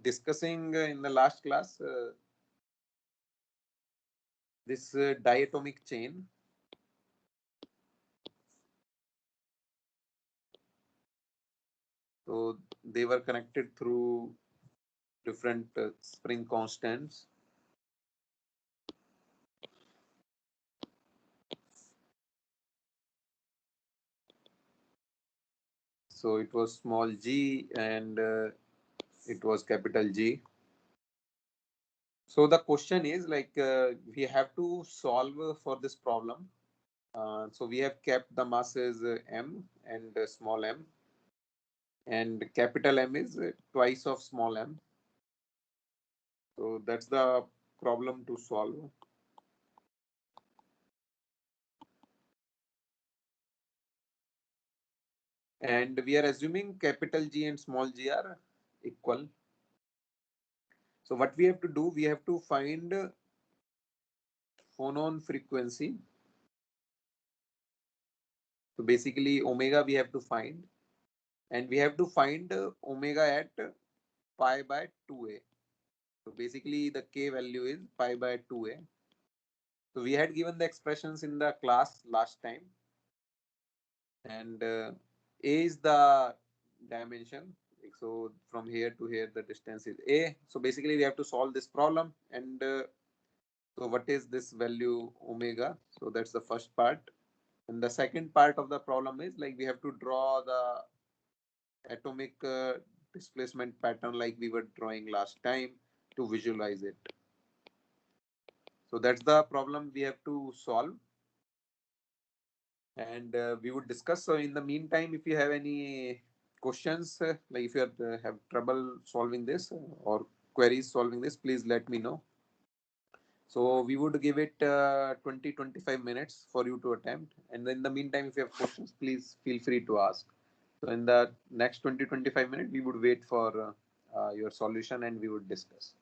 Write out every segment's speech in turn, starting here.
discussing in the last class this diatomic chain. So they were connected through different spring constants. So it was small g and it was capital G. So the question is like we have to solve for this problem. So we have kept the masses m and small m, and capital M is twice of small m. So that's the problem to solve. And we are assuming capital G and small g are equal. So what we have to do, we have to find phonon frequency. So basically omega we have to find, and we have to find omega at pi by 2a. So basically the k value is pi by 2a. So we had given the expressions in the class last time, and a is the dimension. So from here to here the distance is a. So basically we have to solve this problem, and so what is this value omega? So that's the first part. And the second part of the problem is like we have to draw the atomic displacement pattern like we were drawing last time to visualize it. So that's the problem we have to solve, and we would discuss. So in the meantime, if you have any questions, like if you have trouble solving this or queries solving this, please let me know. So we would give it 20-25 minutes for you to attempt. And in the meantime, if you have questions, please feel free to ask. So in the next 20-25 minutes, we would wait for your solution and we would discuss.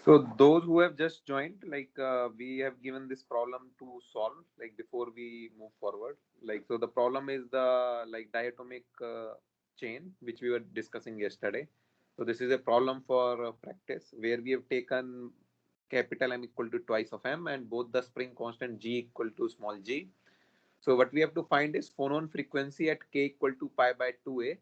So those who have just joined, like we have given this problem to solve, like before we move forward. Like so, the problem is the like diatomic chain which we were discussing yesterday. So this is a problem for practice where we have taken capital M equal to twice of M and both the spring constant G equal to small g. So what we have to find is phonon frequency at k equal to pi by 2a.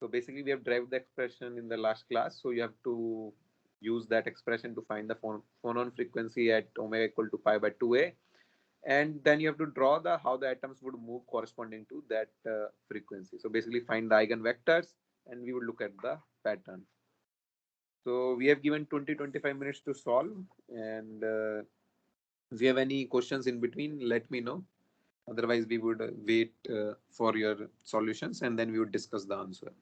So basically, we have derived the expression in the last class. So you have to use that expression to find the phonon frequency at omega equal to pi by 2a. And then you have to draw the how the atoms would move corresponding to that frequency. So basically, find the eigenvectors and we would look at the pattern. So we have given 20-25 minutes to solve. And if you have any questions in between, let me know. Otherwise, we would wait for your solutions and then we would discuss the answer.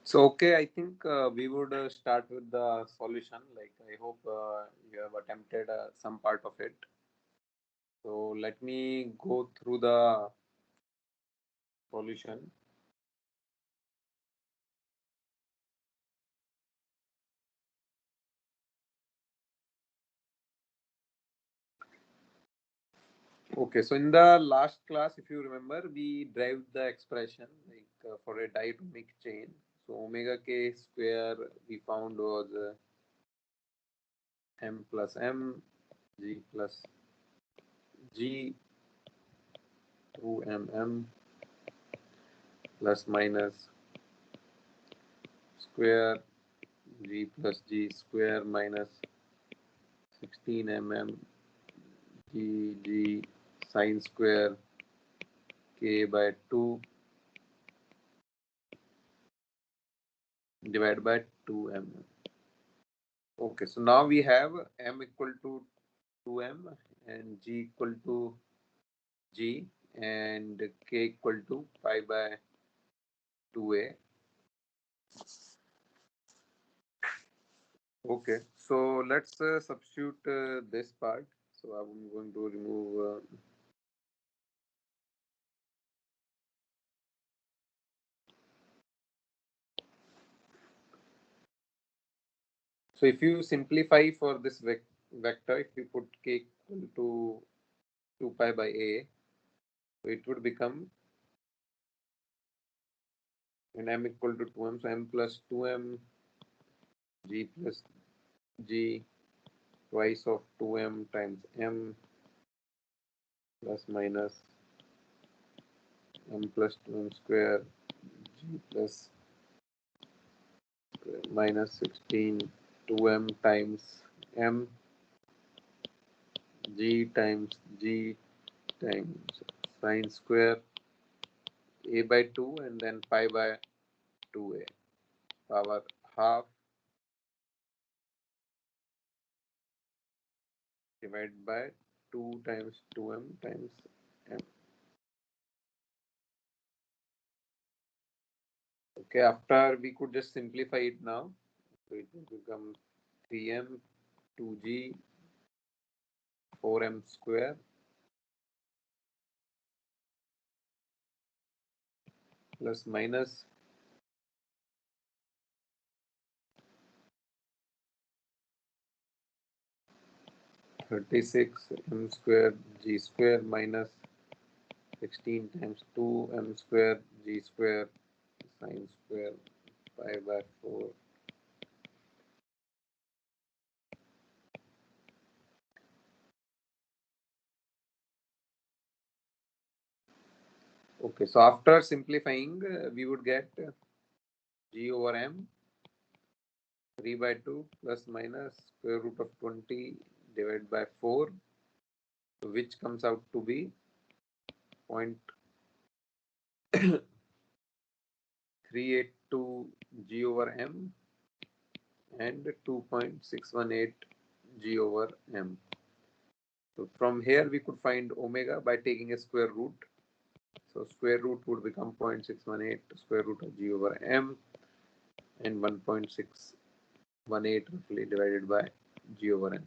So, okay, I think we would start with the solution. Like, I hope you have attempted some part of it. So, let me go through the solution. Okay, so in the last class, if you remember, we derived the expression like for a diatomic chain. So, omega k square we found was m plus m, g plus g, 2mm plus minus square g plus g square minus 16mm g sine square k by 2 divided by 2m. Okay, so now we have m equal to 2m and g equal to g and k equal to pi by 2a. Okay, so let's substitute this part. So I'm going to remove. So if you simplify for this vector, if you put k equal to 2 pi by a, so it would become and m equal to 2m, so m plus 2m g plus g twice of 2m times m plus minus m plus 2m square g plus minus 16 2m times m g times g times sine square a by 2 and then pi by 2a power half divided by 2 times 2m times m. Okay, after we could just simplify it now. So it will become 3m 2g 4m square plus minus 36 m square g square minus 16 times 2 m square g square sine square pi by 4. Okay, so after simplifying, we would get g over m 3 by 2 plus minus square root of 20 divided by 4, which comes out to be 0.382 g over m and 2.618 g over m. So from here we could find omega by taking a square root. So square root would become 0.618 square root of g over m and 1.618 roughly divided by g over m.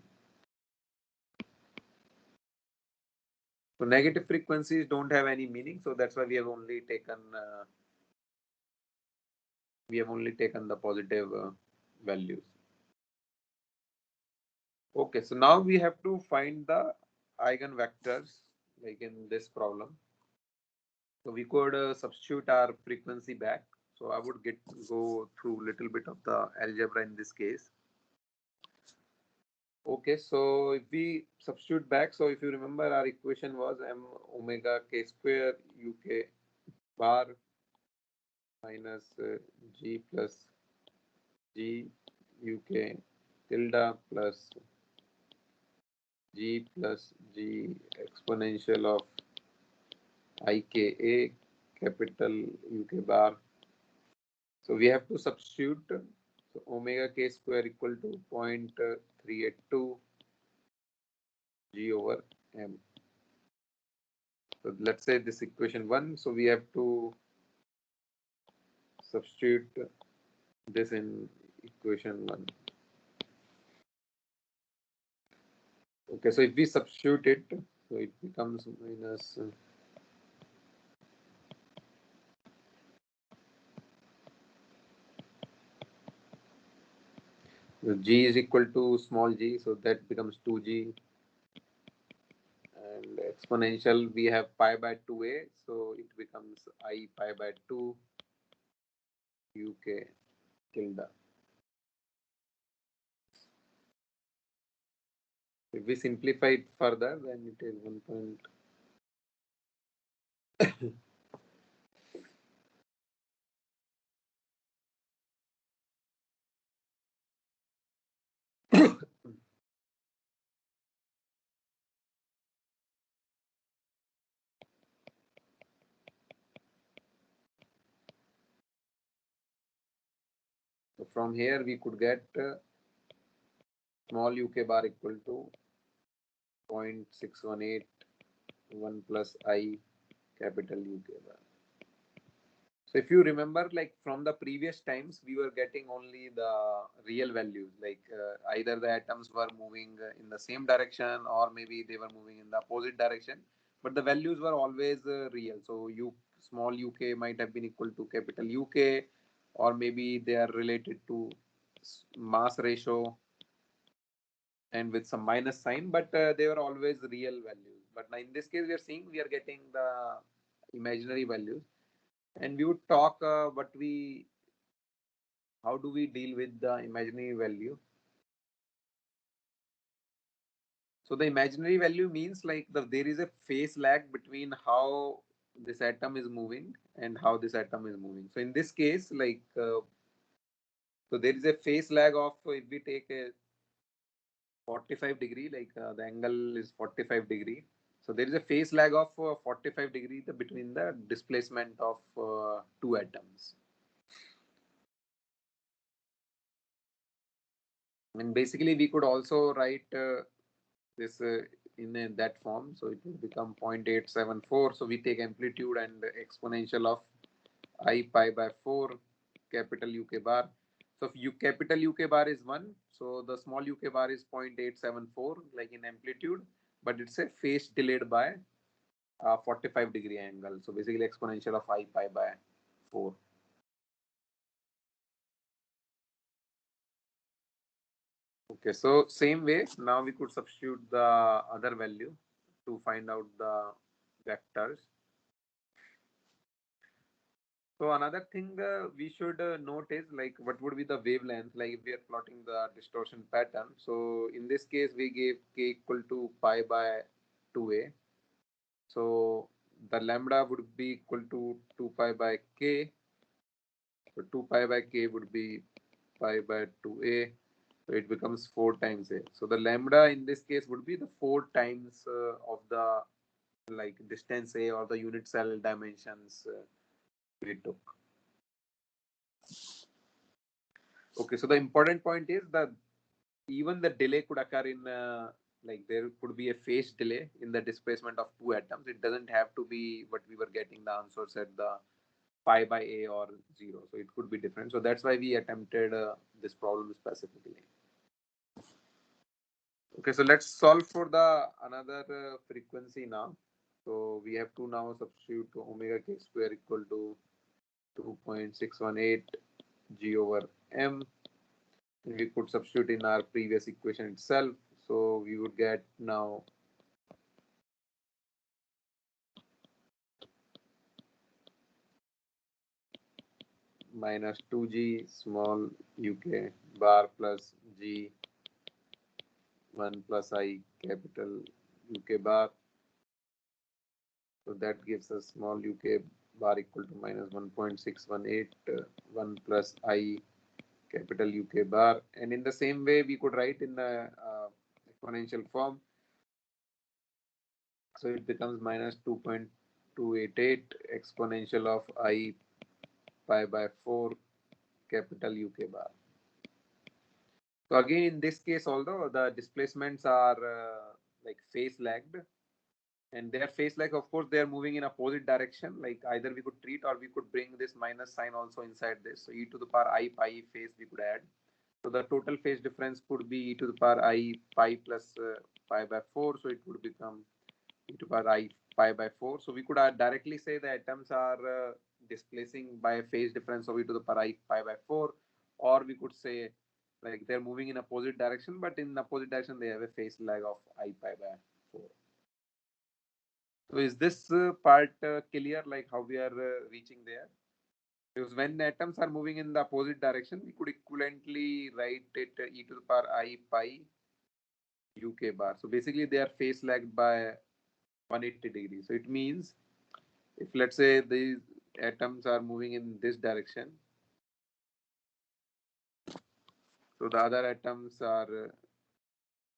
So negative frequencies don't have any meaning, so that's why we have only taken the positive values. Okay, so now we have to find the eigenvectors like in this problem. So we could substitute our frequency back. So I would go through little bit of the algebra in this case. Okay, so if we substitute back, so if you remember our equation was m omega k square uk bar minus g plus g uk tilde plus g plus g exponential of ika capital uk bar. So we have to substitute. So omega k square equal to 0.382 g over m. So let's say this equation 1. So we have to substitute this in equation 1. Okay, so if we substitute it, so it becomes minus g is equal to small g, so that becomes 2g, and exponential we have pi by 2a, so it becomes I pi by 2 uk tilde. If we simplify it further, then it is 1 point. So from here we could get small uk bar equal to 0.6181 plus I capital UK bar. So if you remember, like from the previous times, we were getting only the real values, like either the atoms were moving in the same direction or maybe they were moving in the opposite direction, but the values were always real. So small UK might have been equal to capital UK, or maybe they are related to mass ratio and with some minus sign, but they were always real values. But now in this case, we are seeing we are getting the imaginary values, and we would talk what we how do we deal with the imaginary value. So the imaginary value means like there is a phase lag between how this atom is moving and how this atom is moving. So in this case, like so there is a phase lag of, if we take a 45 degree, like the angle is 45 degree. So there is a phase lag of 45 degree between the displacement of two atoms. And basically we could also write this in that form. So it will become 0.874. So we take amplitude and exponential of I pi by 4 capital UK bar. So if capital UK bar is 1, so the small UK bar is 0.874 like in amplitude, but it's a phase delayed by 45 degree angle. So basically exponential of I pi by 4. Okay, so same way, now we could substitute the other value to find out the vectors. So another thing we should note is like what would be the wavelength, like if we are plotting the distortion pattern. So in this case, we gave k equal to pi by 2a. So the lambda would be equal to 2 pi by k. So 2 pi by k would be pi by 2a. So it becomes 4 times a. So the lambda in this case would be the 4 times of the like distance a or the unit cell dimensions we took. Okay, so the important point is that even the delay could occur in like there could be a phase delay in the displacement of two atoms. It doesn't have to be what we were getting the answers at the pi by a or 0. So it could be different. So that's why we attempted this problem specifically. Okay, so let's solve for the another frequency now. So we have to now substitute omega k square equal to 2.618 g over m. And we could substitute in our previous equation itself. So we would get now minus 2g small uk bar plus g 1 plus I capital UK bar. So that gives us small UK bar equal to minus 1.618 1 plus I capital UK bar. And in the same way, we could write in the exponential form. So it becomes minus 2.288 exponential of I pi by 4 capital UK bar. So again, in this case, although the displacements are like phase lagged, And their phase, like of course they are moving in opposite direction, like either we could treat or we could bring this minus sign also inside this, so e to the power I pi phase we could add. So the total phase difference could be e to the power I pi plus pi by 4, so it would become e to the power I pi by 4. So we could directly say the atoms are displacing by a phase difference of e to the power I pi by 4, or we could say like they're moving in opposite direction, but in opposite direction they have a phase lag of I pi by 4. So is this part clear, like how we are reaching there? Because when atoms are moving in the opposite direction, we could equivalently write it e to the power I pi uk bar. So basically they are phase lagged by 180 degrees. So it means if let's say these atoms are moving in this direction, so the other atoms are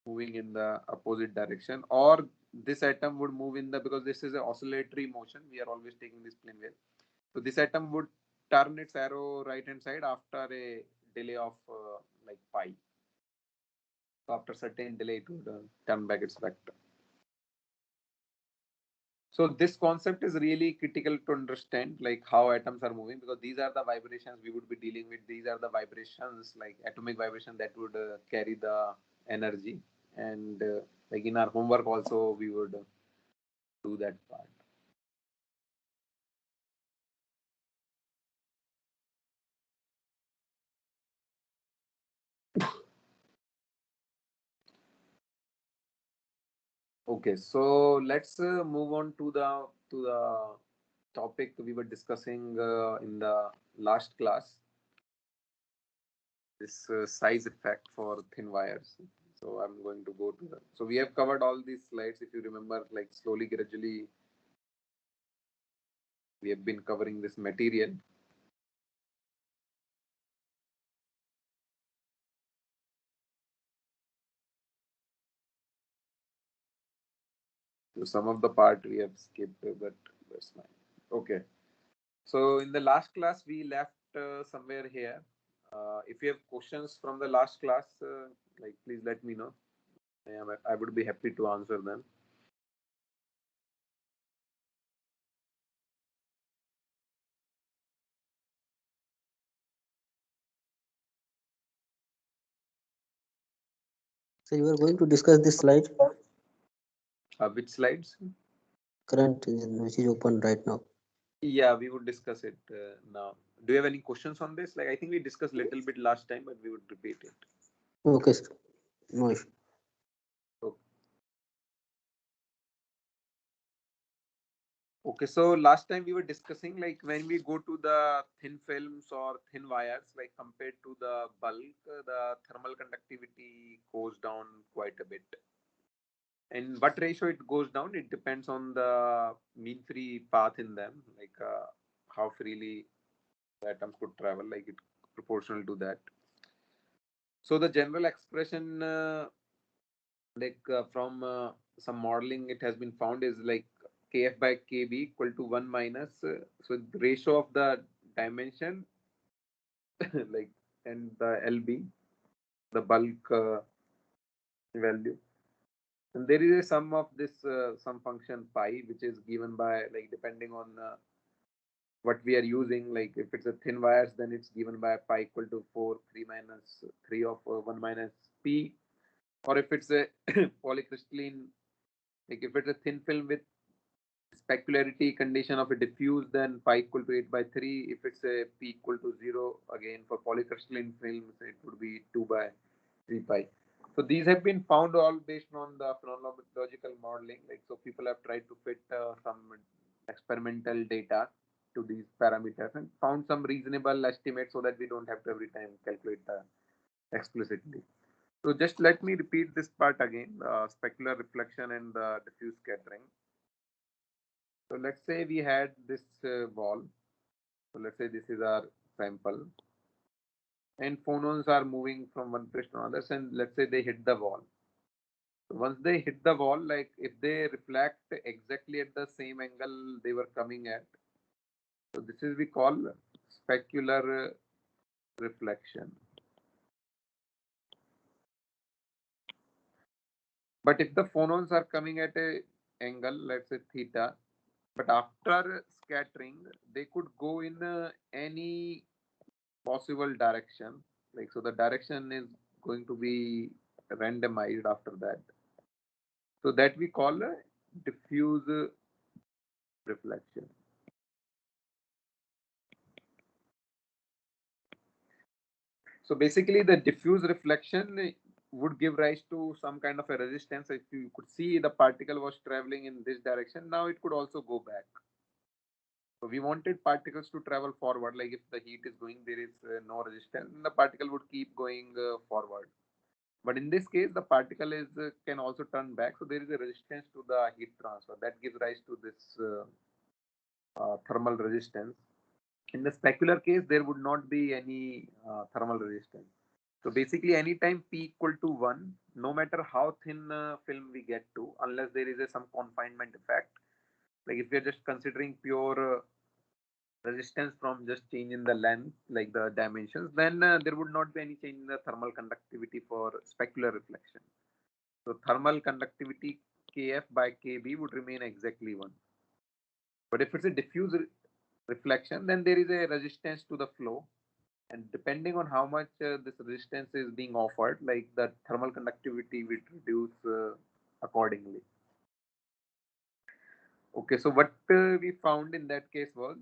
moving in the opposite direction, or this atom would move in the, because this is an oscillatory motion, we are always taking this plane wave. So this atom would turn its arrow right hand side after a delay of like pi. So after certain delay, it would turn back its vector. So this concept is really critical to understand, like how atoms are moving, because these are the vibrations we would be dealing with. These are the vibrations, like atomic vibration, that would carry the energy. And like in our homework also, we would do that part. Okay, so let's move on to the topic we were discussing in the last class. This size effect for thin wires. So I'm going to go to the. So we have covered all these slides. If you remember, like slowly, gradually, we have been covering this material. So some of the part we have skipped, but that's fine. Okay. So in the last class, we left somewhere here. If you have questions from the last class, like please let me know. I would be happy to answer them. So you are going to discuss this slide, Which slides? current which is open right now. Yeah, we would discuss it now. Do you have any questions on this? Like I think we discussed a little bit last time, but we would repeat it. Okay, sir. No issue. Okay. Okay, so last time we were discussing like when we go to the thin films or thin wires, like compared to the bulk, the thermal conductivity goes down quite a bit. And what ratio it goes down, it depends on the mean free path in them, like how freely the atoms could travel, like it proportional to that. So the general expression, like from some modeling, it has been found is like kf by kb equal to 1 minus. So the ratio of the dimension, like, and the lb, the bulk value. And there is a sum of this some function pi, which is given by like depending on what we are using. Like if it's a thin wires, then it's given by pi equal to 4 3 minus 3 of 1 minus p. Or if it's a polycrystalline, like if it's a thin film with specularity condition of a diffuse, then pi equal to 8 by 3. If it's a p equal to 0, again for polycrystalline films, it would be 2 by 3 pi. So these have been found all based on the phenomenological modeling. Like so, people have tried to fit some experimental data to these parameters and found some reasonable estimates so that we don't have to every time calculate explicitly. So just let me repeat this part again: specular reflection and the diffuse scattering. So let's say we had this wall. So let's say this is our sample, and phonons are moving from one place to another, and let's say they hit the wall. So once they hit the wall, like if they reflect exactly at the same angle they were coming at, so this is we call specular reflection. But if the phonons are coming at a angle, let's say theta, but after scattering, they could go in any possible direction. Like, so the direction is going to be randomized after that. So that we call a diffuse reflection. So basically, the diffuse reflection would give rise to some kind of a resistance. If you could see the particle was traveling in this direction, now it could also go back. So we wanted particles to travel forward. Like if the heat is going, there is no resistance, and the particle would keep going forward. But in this case, the particle is can also turn back. So there is a resistance to the heat transfer that gives rise to this thermal resistance. In the specular case, there would not be any thermal resistance. So basically, anytime P equal to 1, no matter how thin film we get to, unless there is some confinement effect, like if we are just considering pure resistance from just change in the length, like the dimensions, then there would not be any change in the thermal conductivity for specular reflection. So thermal conductivity Kf by Kb would remain exactly 1. But if it's a diffuse reflection, then there is a resistance to the flow, and depending on how much this resistance is being offered, like the thermal conductivity will reduce accordingly. Okay, so what we found in that case was,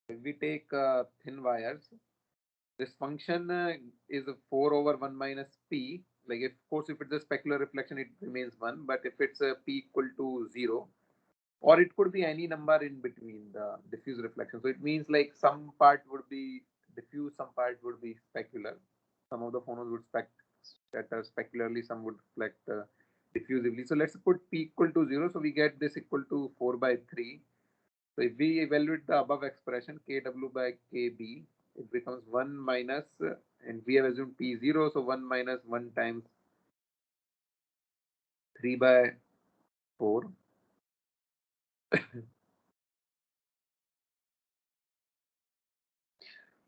if we take thin wires, this function is 4 over 1 minus p. Like, of course, if it's a specular reflection, it remains 1, but if it's a p equal to 0, or it could be any number in between the diffuse reflection. So it means like some part would be diffuse, some part would be specular. Some of the phonons would scatter specularly, some would reflect diffusively. So let's put p equal to 0. So we get this equal to 4 by 3. So if we evaluate the above expression, kw by kb, it becomes 1 minus, and we have assumed p 0, so 1 minus 1 times 3 by 4.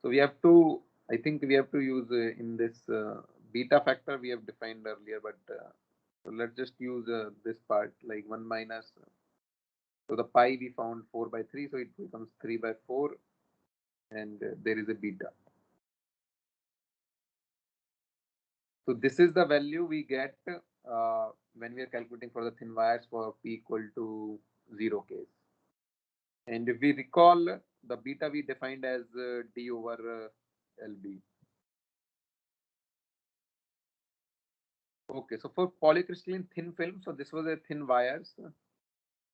So we have to, I think we have to use in this beta factor we have defined earlier, but so let's just use this part, like 1 minus. So the pi we found 4 by 3, so it becomes 3 by 4, and there is a beta. So this is the value we get when we are calculating for the thin wires for p equal to 0 case. And if we recall, the beta we defined as d over lb. Okay, so for polycrystalline thin film, so this was a thin wires.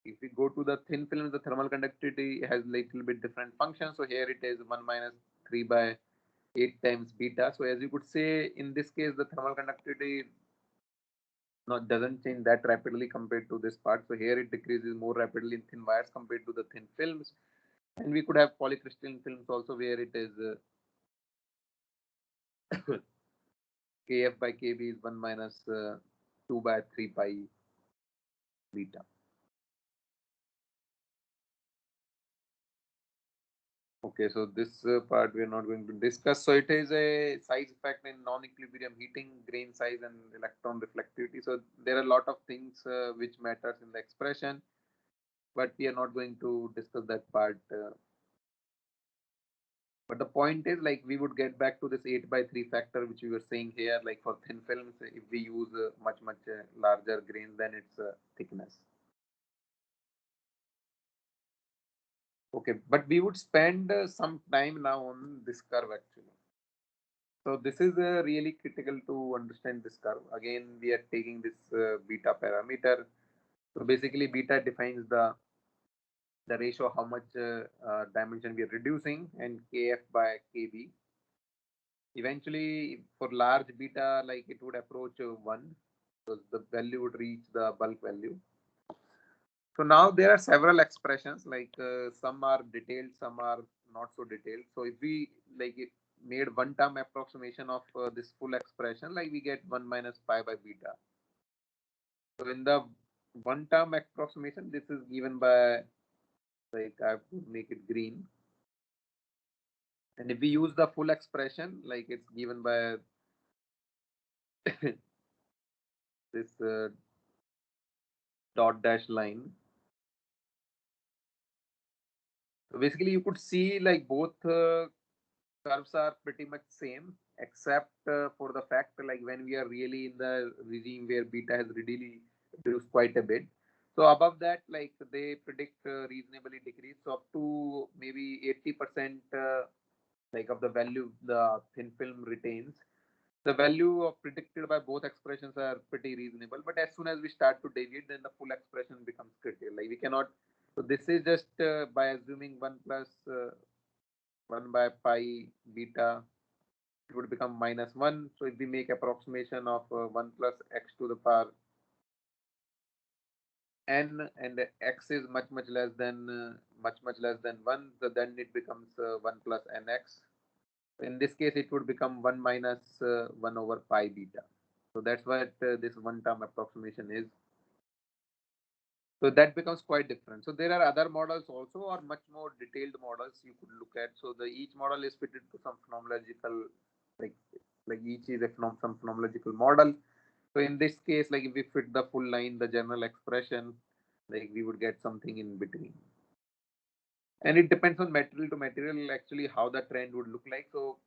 If we go to the thin film, the thermal conductivity has little bit different function. So here it is 1 minus 3 by 8 times beta. So as you could say, in this case, the thermal conductivity doesn't change that rapidly compared to this part. So here it decreases more rapidly in thin wires compared to the thin films. And we could have polycrystalline films also where it is Kf by Kb is 1 minus 2 by 3 pi beta. Okay, so this part we are not going to discuss. So it is a size effect in non-equilibrium heating, grain size, and electron reflectivity. So there are a lot of things which matters in the expression, but we are not going to discuss that part. But the point is, like, we would get back to this 8 by 3 factor, which we were saying here, like for thin films, if we use much larger grains than its thickness. Okay, but we would spend some time now on this curve actually. So this is really critical to understand this curve. Again, we are taking this beta parameter. So basically, beta defines the ratio how much dimension we are reducing, and kf by kb. Eventually, for large beta, like it would approach 1, so the value would reach the bulk value. So now there are several expressions, like some are detailed, some are not so detailed. So if we like it made one term approximation of this full expression, like we get 1 minus pi by beta. So in the one term approximation, this is given by, like, I have to make it green. And if we use the full expression, like it's given by this dot dash line. So basically, you could see like both curves are pretty much same, except for the fact like when we are really in the regime where beta has really reduced quite a bit. So above that, like they predict reasonably decrease. So up to maybe 80% like of the value the thin film retains. The value of predicted by both expressions are pretty reasonable, but as soon as we start to deviate, then the full expression becomes critical. Like we cannot. So this is just by assuming 1 plus 1 by pi beta, it would become minus 1. So if we make approximation of 1 plus x to the power n, and x is much less than much less than 1, so then it becomes 1 plus nx. In this case, it would become 1 minus 1 over pi beta. So that's what this one term approximation is. So that becomes quite different. So there are other models also, or much more detailed models you could look at. So the each model is fitted to some phenomenological, like like each is a some phenomenological model. So in this case, like if we fit the full line, the general expression, like we would get something in between. And it depends on material to material actually how the trend would look like. So,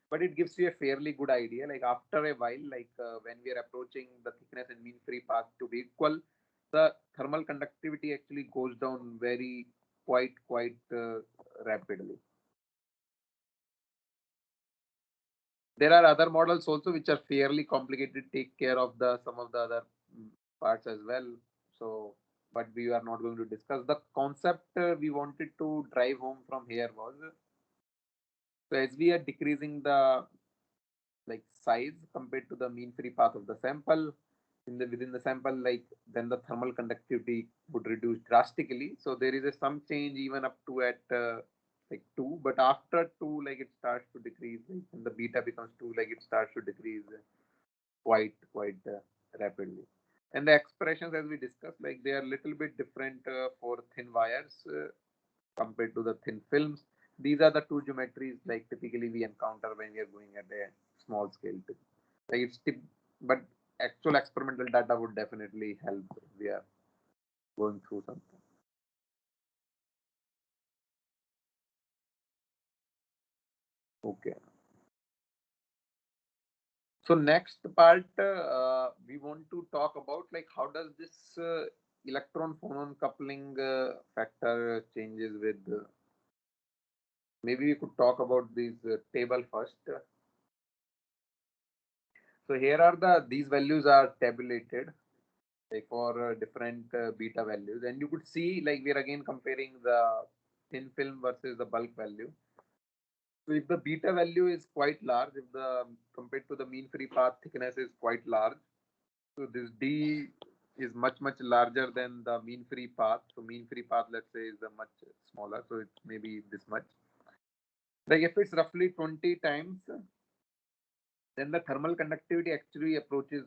but it gives you a fairly good idea. Like after a while, like when we are approaching the thickness and mean free path to be equal, the thermal conductivity actually goes down very quite rapidly. There are other models also which are fairly complicated, take care of the some of the other parts as well. So, but we are not going to discuss the concept we wanted to drive home from here was, so as we are decreasing the like size compared to the mean free path of the sample in the within the sample, like then the thermal conductivity would reduce drastically. So there is a some change even up to at like 2, but after 2, like it starts to decrease. Like when the beta becomes 2, like it starts to decrease quite rapidly. And the expressions, as we discussed, like they are little bit different for thin wires compared to the thin films. These are the two geometries like typically we encounter when we are going at a small scale. Like it's but actual experimental data would definitely help if we are going through something. Okay. So next part, we want to talk about like how does this electron phonon coupling factor changes with. Maybe we could talk about this table first. So here are these values are tabulated like for different beta values, and you could see like we're again comparing the thin film versus the bulk value. So if the beta value is quite large, if the compared to the mean free path thickness is quite large, so this d is much larger than the mean free path. So mean free path, let's say, is much smaller, so it's maybe this much. Like if it's roughly 20 times, then the thermal conductivity actually approaches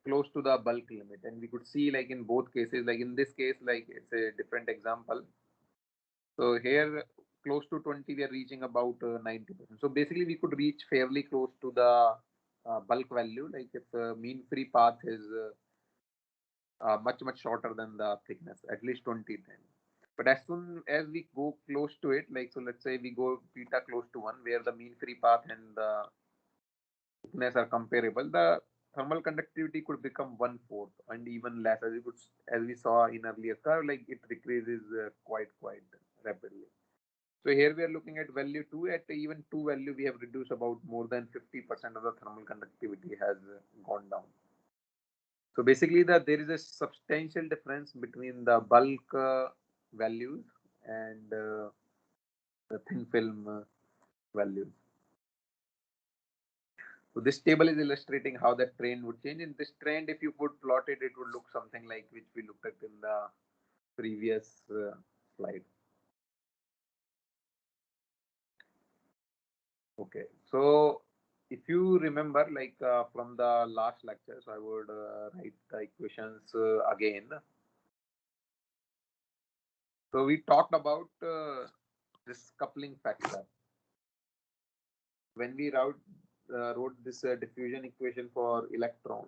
close to the bulk limit. And we could see like in both cases, like in this case, like it's a different example. So here close to 20, we are reaching about 90%. So basically we could reach fairly close to the bulk value, like if mean free path is much shorter than the thickness, at least 20 times. But as soon as we go close to it, like so let's say we go beta close to 1, where the mean free path and the thickness are comparable, the thermal conductivity could become 1/4 and even less, as as we saw in earlier curve, like it decreases quite rapidly. So here we are looking at value 2. At even 2 value, we have reduced about more than 50% of the thermal conductivity has gone down. So basically, there is a substantial difference between the bulk values and the thin film values. So this table is illustrating how the trend would change. In this trend, if you could plot it, it would look something like which we looked at in the previous slide. Okay, so if you remember, like from the last lecture, so I would write the equations again. So we talked about this coupling factor. When we wrote this diffusion equation for electron,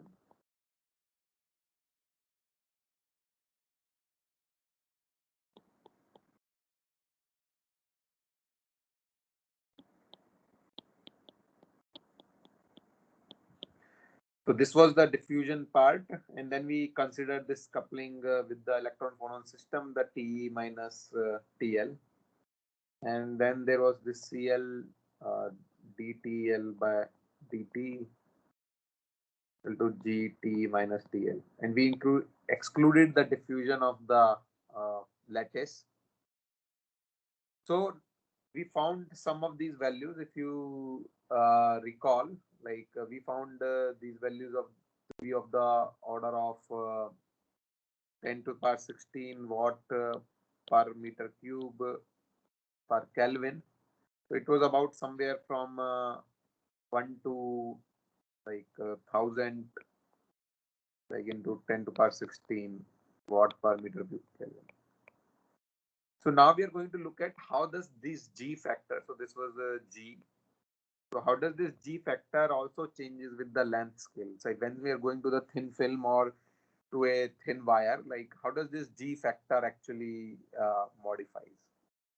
So this was the diffusion part, and then we considered this coupling with the electron phonon system, the TE minus TL, and then there was this CL DTL by DT to GT minus TL, and we excluded the diffusion of the lattice. So we found some of these values. If you recall, like we found these values of to be of the order of 10 to the power 16 watt per meter cube per Kelvin. So it was about somewhere from 1 to like 1000, like into 10 to the power 16 watt per meter cube Kelvin. So now we are going to look at how does this G factor. So this was a G. So how does this G factor also changes with the length scale? So when we are going to the thin film or to a thin wire, like how does this G factor actually modifies?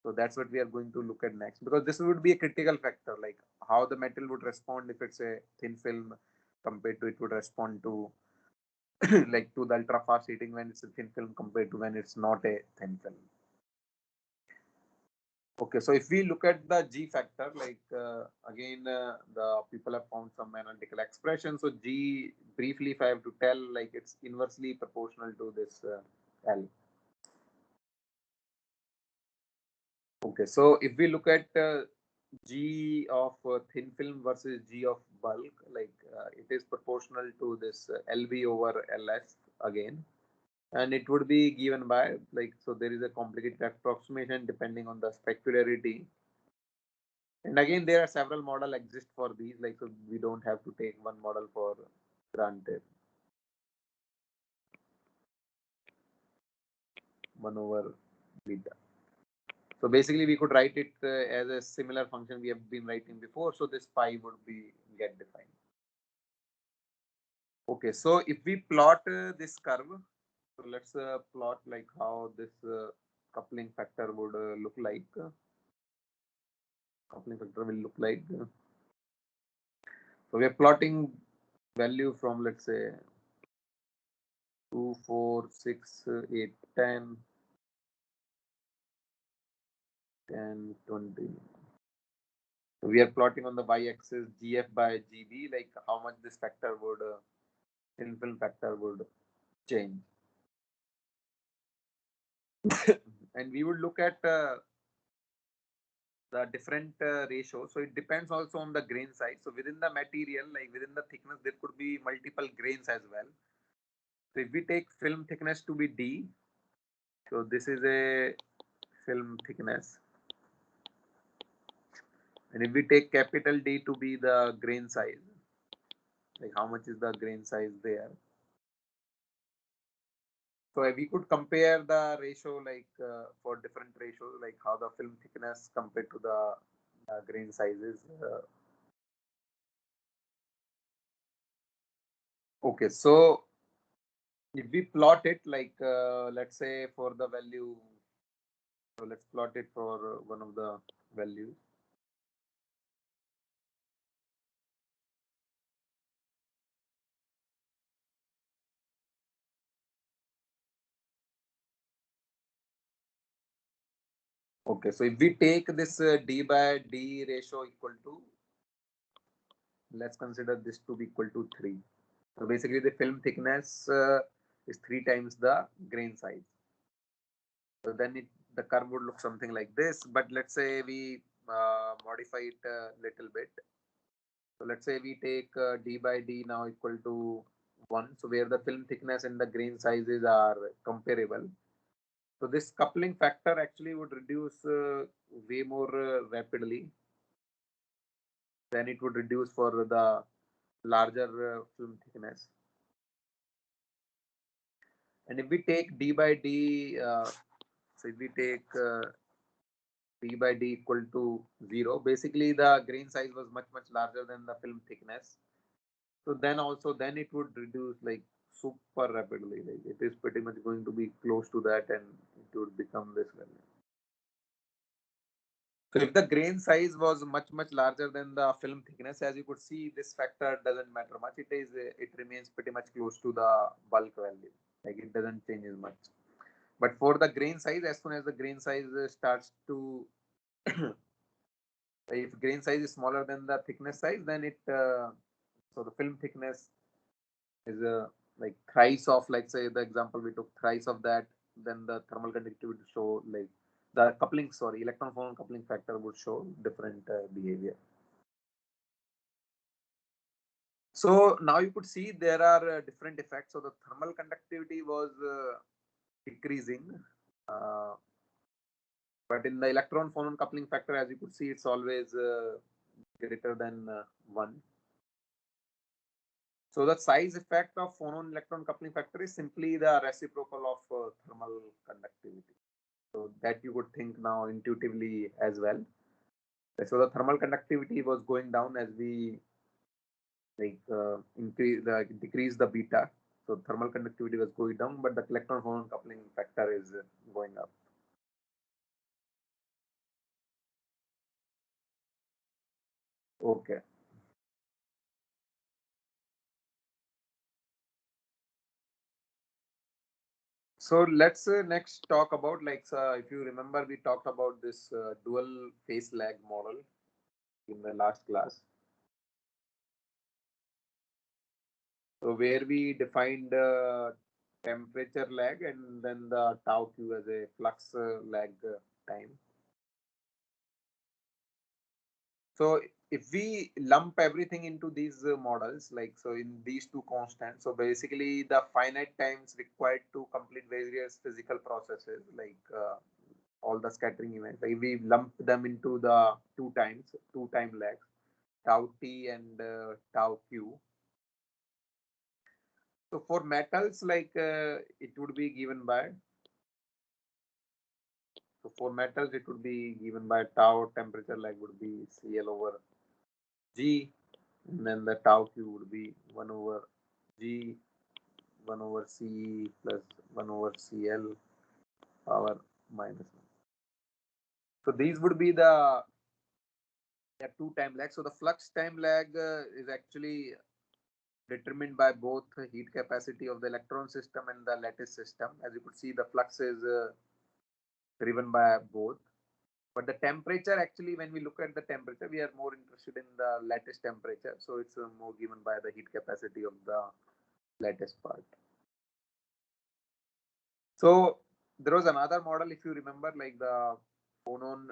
So that's what we are going to look at next, because this would be a critical factor, like how the metal would respond if it's a thin film compared to it would respond to like to the ultra fast heating when it's a thin film compared to when it's not a thin film. Okay, so if we look at the G factor, like again, the people have found some analytical expression. So G, briefly, if I have to tell, like it's inversely proportional to this L. Okay, so if we look at G of thin film versus G of bulk, like it is proportional to this LV over LS again. And it would be given by, like, so there is a complicated approximation depending on the specularity. And again, there are several models exist for these, like, so we don't have to take one model for granted. 1 over beta. So basically, we could write it as a similar function we have been writing before. So this pi would be get defined. Okay, so if we plot this curve, so let's plot like how this coupling factor would look like. Coupling factor will look like. So we are plotting value from, let's say, 2, 4, 6, 8, 10, 10, 20. So we are plotting on the y-axis GF by GB, like how much this factor would, thin film factor would change. And we would look at the different ratios. So it depends also on the grain size. So within the material, like within the thickness, there could be multiple grains as well. So if we take film thickness to be D, so this is a film thickness. And if we take capital D to be the grain size, like how much is the grain size there? So we could compare the ratio, like for different ratios, like how the film thickness compared to the grain sizes. Okay, so if we plot it, like let's say for the value, so let's plot it for one of the values. Okay, so if we take this D by D ratio equal to, let's consider this to be equal to 3. So basically the film thickness is 3 times the grain size. So then the curve would look something like this. But let's say we modify it a little bit. So let's say we take D by D now equal to 1. So where the film thickness and the grain sizes are comparable. So this coupling factor actually would reduce way more rapidly than it would reduce for the larger film thickness. And if we take D by D, so if we take D by D equal to 0, basically the grain size was much larger than the film thickness. So then also then it would reduce like super rapidly. Like it is pretty much going to be close to that, and it would become this value. So if the grain size was much larger than the film thickness, as you could see, this factor doesn't matter much. It remains pretty much close to the bulk value. Like it doesn't change as much. But for the grain size, as soon as the grain size starts to if grain size is smaller than the thickness size, then it so the film thickness is like thrice of, like say the example we took, thrice of that, then the thermal conductivity would show like the coupling, sorry, electron phonon coupling factor would show different behavior. So now you could see there are different effects. So the thermal conductivity was decreasing, uh, but in the electron phonon coupling factor, as you could see, it's always greater than 1. So the size effect of phonon electron coupling factor is simply the reciprocal of thermal conductivity. So that you would think now intuitively as well. So the thermal conductivity was going down as we like decrease the beta. So thermal conductivity was going down, but the electron phonon coupling factor is going up. Okay. So let's next talk about like if you remember, we talked about this dual phase lag model in the last class. So where we defined temperature lag and then the tau q as a flux lag time. So if we lump everything into these models, like so in these two constants, so basically the finite times required to complete various physical processes, like all the scattering events, like we lump them into the two time lags, tau t and tau q. So for metals, like it would be given by, so for metals it would be given by tau temperature lag would be CL over G, and then the tau q would be 1 over G, 1 over C plus 1 over CL power minus 1. So these would be the two time lag. So the flux time lag is actually determined by both heat capacity of the electron system and the lattice system. As you could see, the flux is driven by both. But the temperature, actually, when we look at the temperature, we are more interested in the lattice temperature. So it's more given by the heat capacity of the lattice part. So there was another model, if you remember, like the phonon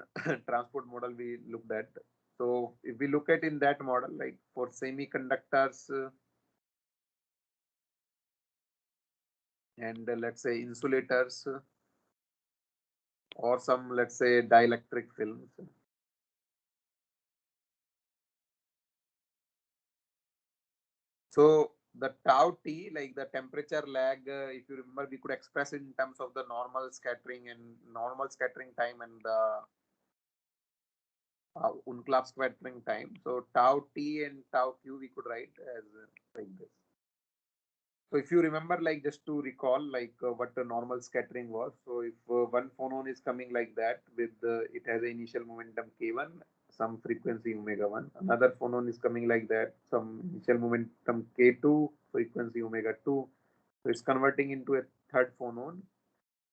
transport model we looked at. So if we look at in that model, like for semiconductors and let's say insulators or some, let's say, dielectric films. So the tau t, like the temperature lag, if you remember, we could express it in terms of the normal scattering time and the unclap scattering time. So tau t and tau q we could write as like this. So if you remember, like just to recall, like what the normal scattering was. So if one phonon is coming like that with it has an initial momentum k1, some frequency omega1. Another phonon is coming like that, some initial momentum k2, frequency omega2. So it's converting into a third phonon,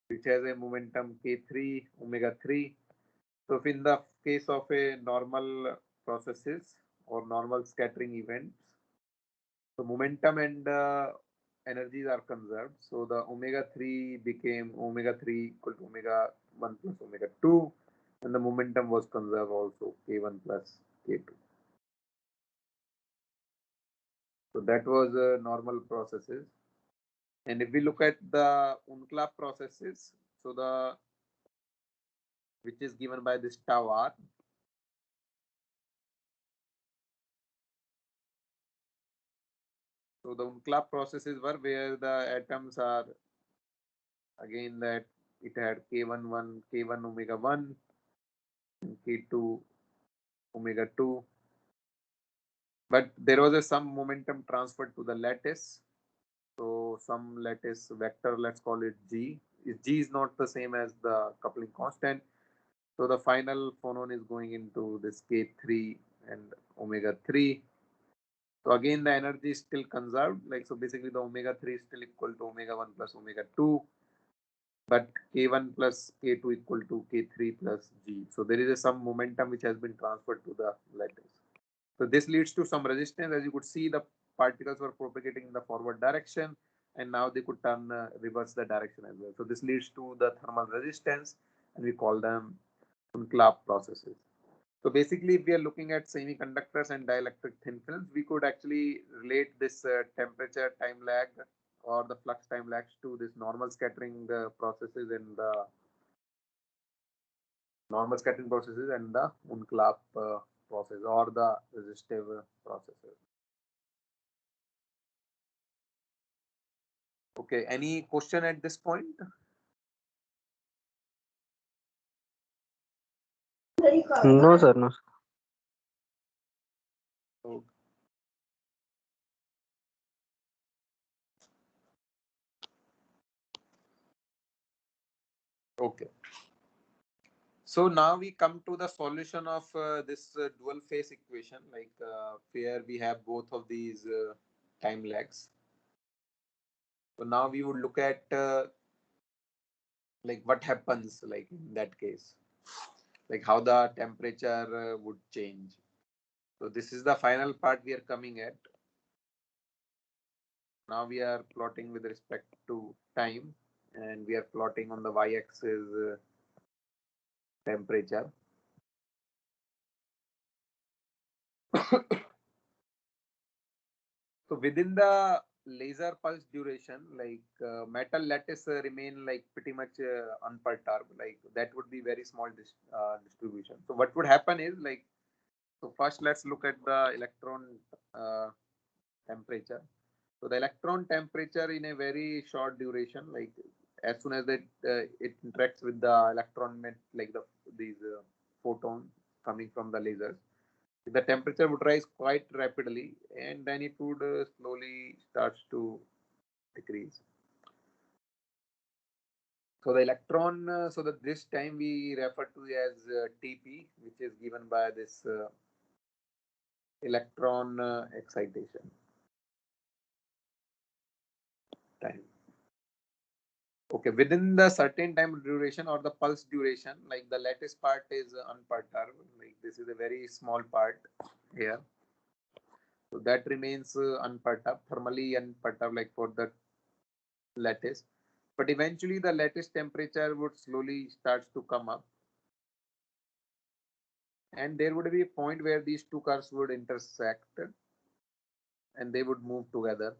which has a momentum k3, omega3. So if in the case of a normal processes or normal scattering events, so momentum and energies are conserved. So the omega3 became omega3 equal to omega1 plus omega2, and the momentum was conserved also, k1 plus k2. So that was normal processes. And if we look at the unclap processes, so the which is given by this tau r. So the unclap processes were where the atoms are again that it had k1 omega 1, and k2 omega 2. But there was some momentum transferred to the lattice. So some lattice vector, let's call it G. G is not the same as the coupling constant. So the final phonon is going into this K3 and omega 3. So again, the energy is still conserved. Like, so basically the omega 3 is still equal to omega 1 plus omega 2, but K1 plus K2 equal to K3 plus G. So there is some momentum which has been transferred to the lattice. So this leads to some resistance. As you could see, the particles were propagating in the forward direction, and now they could turn reverse the direction as well. So this leads to the thermal resistance, and we call them Clapp processes. So basically, if we are looking at semiconductors and dielectric thin films, we could actually relate this temperature time lag or the flux time lags to this normal scattering processes and the Clapp process or the resistive processes. Okay, any question at this point? No, sir. No. Okay. Okay. So now we come to the solution of this dual phase equation, like where we have both of these time lags. So now we would look at like what happens like in that case, like how the temperature would change. So this is the final part we are coming at. Now we are plotting with respect to time, and we are plotting on the y-axis temperature. So within the laser pulse duration, like metal lattice remain like pretty much unperturbed. Like that would be very small distribution. So what would happen is like, so first let's look at the electron uh, temperature. So the electron temperature in a very short duration, like as soon as it interacts with the electron, like these photons coming from the lasers, the temperature would rise quite rapidly, and then it would slowly starts to decrease. So the electron, so that this time we refer to as TP, which is given by this electron excitation time. Okay, within the certain time duration or the pulse duration, like the lattice part is unperturbed, like this is a very small part here. So that remains unperturbed, thermally unperturbed, like for the lattice. But eventually the lattice temperature would slowly starts to come up, and there would be a point where these two curves would intersect and they would move together.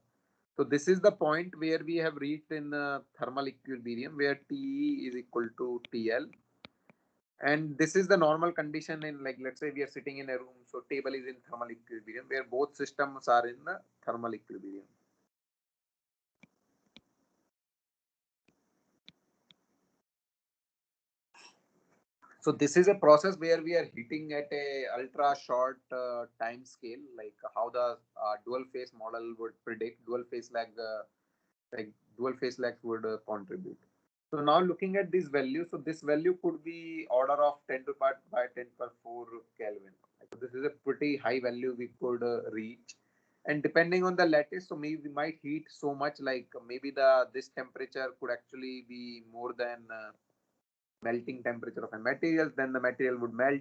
So this is the point where we have reached in thermal equilibrium, where TE is equal to TL. And this is the normal condition in, like, let's say we are sitting in a room, so table is in thermal equilibrium, where both systems are in the thermal equilibrium. So this is a process where we are hitting at a ultra short time scale, like how the dual phase model would predict dual phase lag, like dual phase lags would contribute. So now looking at this value, so this value could be order of 10 to power by 10 per 4 Kelvin. So this is a pretty high value we could reach. And depending on the lattice, so maybe we might heat so much, like maybe this temperature could actually be more than melting temperature of a material, then the material would melt.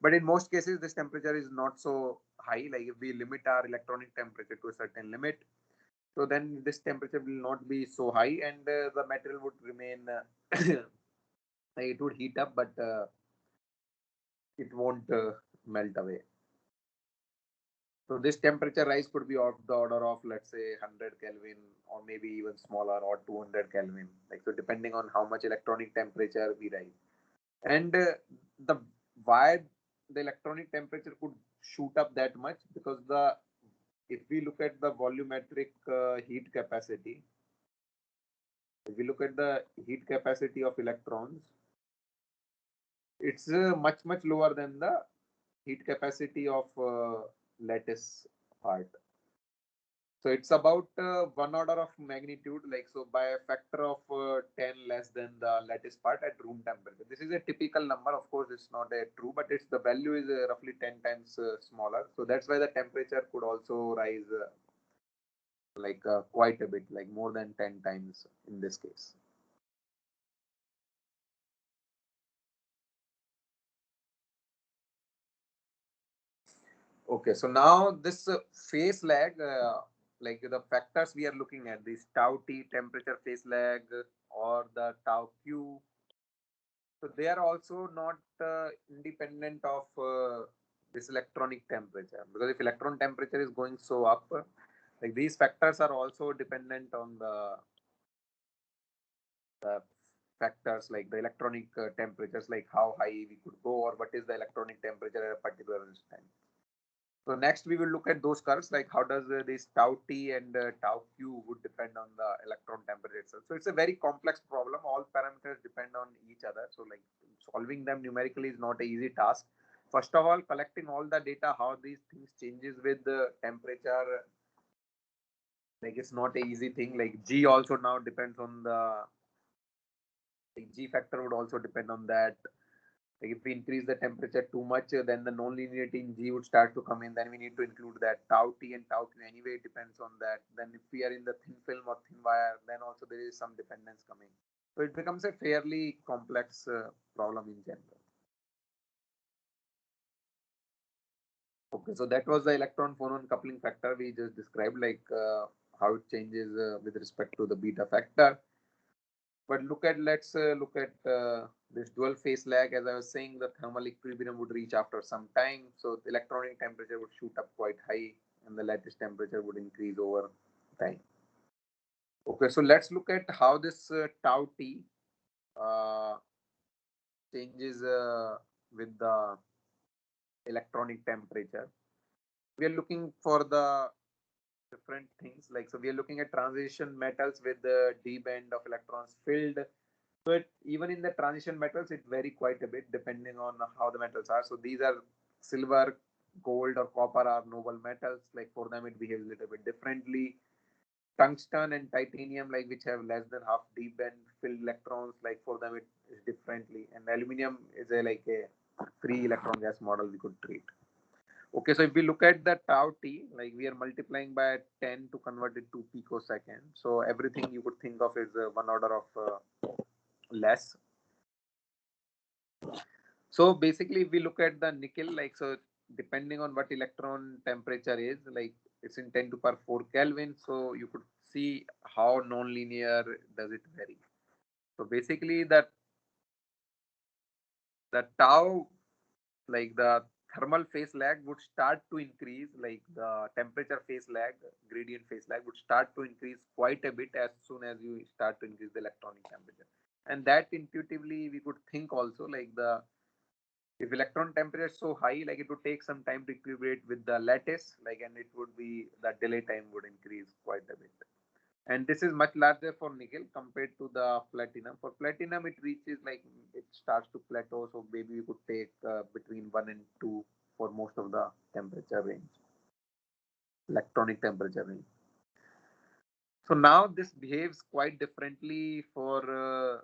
But in most cases, this temperature is not so high. Like if we limit our electronic temperature to a certain limit, so then this temperature will not be so high, and the material would remain, it would heat up, but it won't melt away. So this temperature rise could be of the order of, let's say, 100 Kelvin, or maybe even smaller, or 200 Kelvin. Like, so depending on how much electronic temperature we rise. And the why the electronic temperature could shoot up that much, because if we look at the volumetric heat capacity, if we look at the heat capacity of electrons, it's much lower than the heat capacity of lattice part. So it's about one order of magnitude, like so by a factor of 10 less than the lattice part at room temperature. This is a typical number. Of course, it's not a true, but it's the value is roughly 10 times smaller. So that's why the temperature could also rise quite a bit, like more than 10 times in this case. Okay, so now this phase lag, like the factors we are looking at, this tau t temperature phase lag or the tau q. So they are also not independent of this electronic temperature, because if electron temperature is going so up, like these factors are also dependent on the factors like the electronic temperatures, like how high we could go or what is the electronic temperature at a particular time. So next we will look at those curves, like how does this tau t and tau q would depend on the electron temperature itself. So it's a very complex problem. All parameters depend on each other. So like solving them numerically is not an easy task. First of all, collecting all the data, how these things changes with the temperature, like it's not an easy thing. Like G also now depends on the, like G factor would also depend on that. Like if we increase the temperature too much, then the non-linearity in G would start to come in. Then we need to include that tau T and tau Q. Anyway, it depends on that. Then if we are in the thin film or thin wire, then also there is some dependence coming. So it becomes a fairly complex problem in general. Okay, so that was the electron phonon coupling factor we just described, like how it changes with respect to the beta factor. But let's look at this dual phase lag. As I was saying, the thermal equilibrium would reach after some time. So the electronic temperature would shoot up quite high and the lattice temperature would increase over time. Okay, so let's look at how this tau T changes with the electronic temperature. We are looking for the different things, like so we are looking at transition metals with the d band of electrons filled. So even in the transition metals, it vary quite a bit depending on how the metals are. So these are silver, gold, or copper are noble metals. Like for them, it behaves a little bit differently. Tungsten and titanium, like which have less than half d band filled electrons, like for them it is differently. And aluminum is like a free electron gas model we could treat. Okay, so if we look at the tau t, like we are multiplying by 10 to convert it to picosecond. So everything you could think of is one order of less. So basically, if we look at the nickel, like so, depending on what electron temperature is, like it's in 10 to power 4 Kelvin. So you could see how non-linear does it vary. So basically, the tau, like the thermal phase lag would start to increase, like the temperature phase lag, gradient phase lag would start to increase quite a bit as soon as you start to increase the electronic temperature. And that intuitively we could think also, like the if electron temperature is so high, like it would take some time to equilibrate with the lattice, like and it would be the delay time would increase quite a bit. And this is much larger for nickel compared to the platinum. For platinum, it reaches like it starts to plateau, so maybe you could take between 1 and 2 for most of the temperature range, electronic temperature range. So now this behaves quite differently for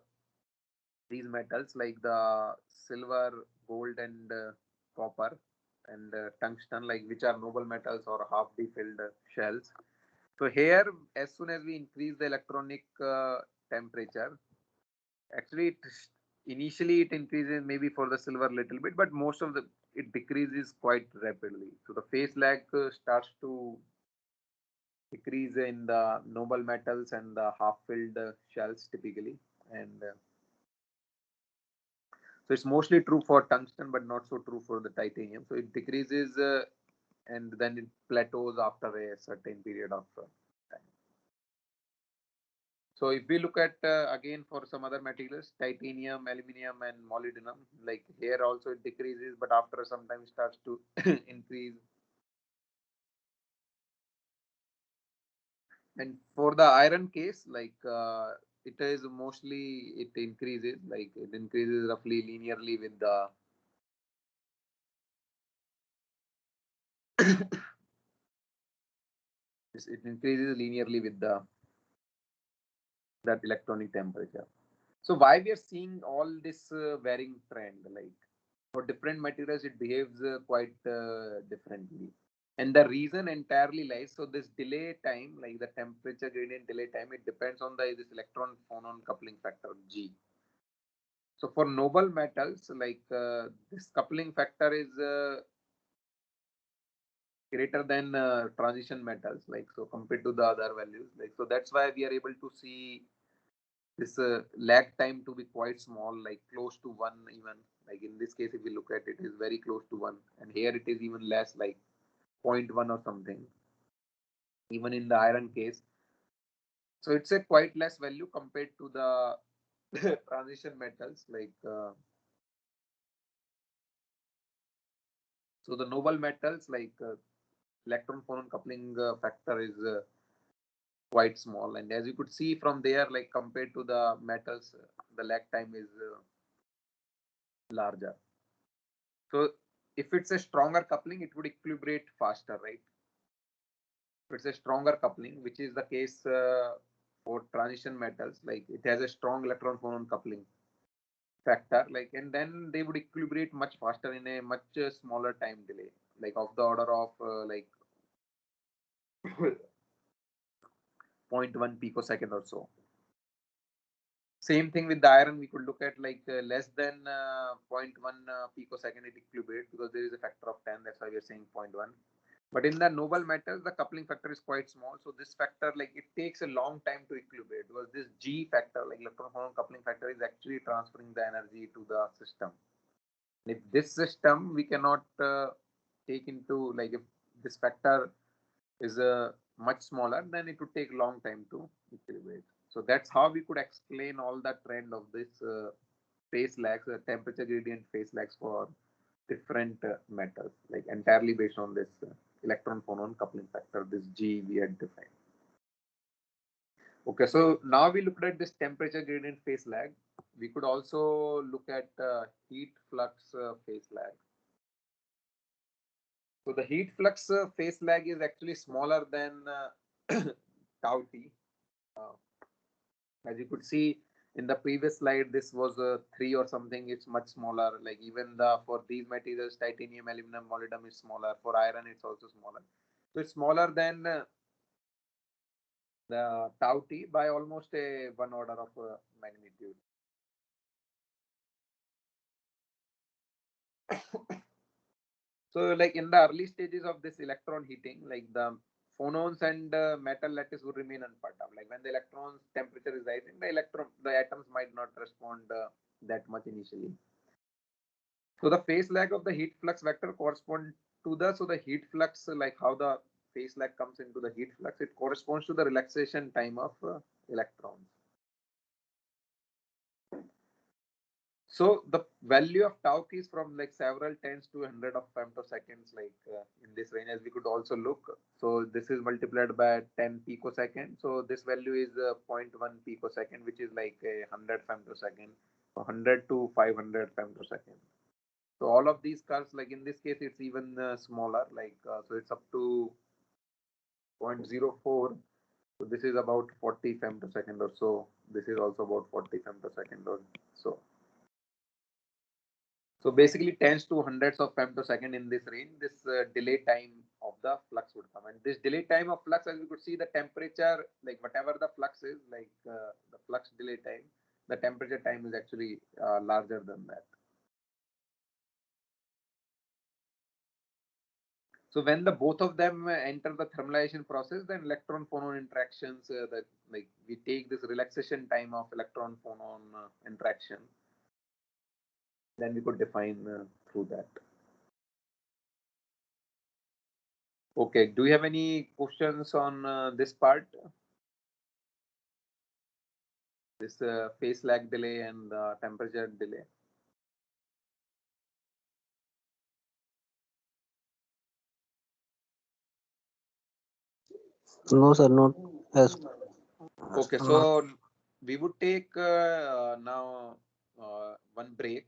these metals like the silver, gold, and copper, and tungsten, like which are noble metals or half D-filled shells. So here, as soon as we increase the electronic temperature, actually initially it increases maybe for the silver a little bit, but most of the it decreases quite rapidly. So the phase lag starts to decrease in the noble metals and the half-filled shells typically, and so it's mostly true for tungsten, but not so true for the titanium. So it decreases and then it plateaus after a certain period of time. So if we look at again for some other materials, titanium, aluminum, and molybdenum, like here also it decreases, but after some time starts to increase. And for the iron case, like it is mostly it increases, like it increases roughly linearly with the it increases linearly with that electronic temperature. So why we are seeing all this varying trend? Like for different materials, it behaves quite differently. And the reason entirely lies, so this delay time, like the temperature gradient delay time, it depends on this electron phonon coupling factor G. So for noble metals, like this coupling factor is greater than transition metals, like so compared to the other values. Like so that's why we are able to see this lag time to be quite small, like close to 1 even. Like in this case, if we look at it, is very close to 1, and here it is even less, like 0.1 or something, even in the iron case. So it's a quite less value compared to the transition metals, like so the noble metals, like electron phonon coupling factor is quite small, and as you could see from there, like compared to the metals, the lag time is larger. So if it's a stronger coupling, it would equilibrate faster, right? If it's a stronger coupling, which is the case for transition metals, like it has a strong electron phonon coupling factor, like, and then they would equilibrate much faster in a much smaller time delay, like of the order of like 0.1 picosecond or so. Same thing with the iron, we could look at like less than 0.1 picosecond it equilibrate, because there is a factor of 10, that's why we are saying 0.1. But in the noble metals, the coupling factor is quite small. So this factor, like it takes a long time to equilibrate, because this G factor, like electron phonon coupling factor, is actually transferring the energy to the system. If this system we cannot take into, like if this factor is much smaller, then it would take long time to equilibrate. So that's how we could explain all the trend of this phase lags, temperature gradient phase lags for different metals, like entirely based on this electron phonon coupling factor, this G we had defined. Okay, so now we looked at this temperature gradient phase lag. We could also look at heat flux phase lag. So the heat flux phase lag is actually smaller than tau t. Uh, as you could see in the previous slide, this was 3 or something. It's much smaller. Like even for these materials, titanium, aluminum, molybdenum is smaller. For iron, it's also smaller. So it's smaller than the tau t by almost a 1 order of magnitude. So like in the early stages of this electron heating, like the phonons and metal lattice would remain unperturbed. Like when the electrons temperature is rising, the atoms might not respond that much initially. So the phase lag of the heat flux vector corresponds to the heat flux, like how the phase lag comes into the heat flux, it corresponds to the relaxation time of electrons. So the value of tau is from like several tens to 100 of femtoseconds, like in this range, as we could also look. So this is multiplied by 10 picosecond. So this value is 0.1 picosecond, which is like 100 femtosecond, 100 to 500 femtosecond. So all of these curves, like in this case, it's even smaller, like so it's up to 0.04. So this is about 40 femtosecond or so. This is also about 40 femtosecond or so. So basically tens to hundreds of femtosecond in this range, this delay time of the flux would come. And this delay time of flux, as you could see, the temperature, like whatever the flux is, like the flux delay time, the temperature time is actually larger than that. So when the both of them enter the thermalization process, then electron phonon interactions, that like we take this relaxation time of electron phonon interaction, then we could define through that. Okay, do you have any questions on this part? This phase lag delay and temperature delay? No, sir, not as. Okay, so we would take now one break.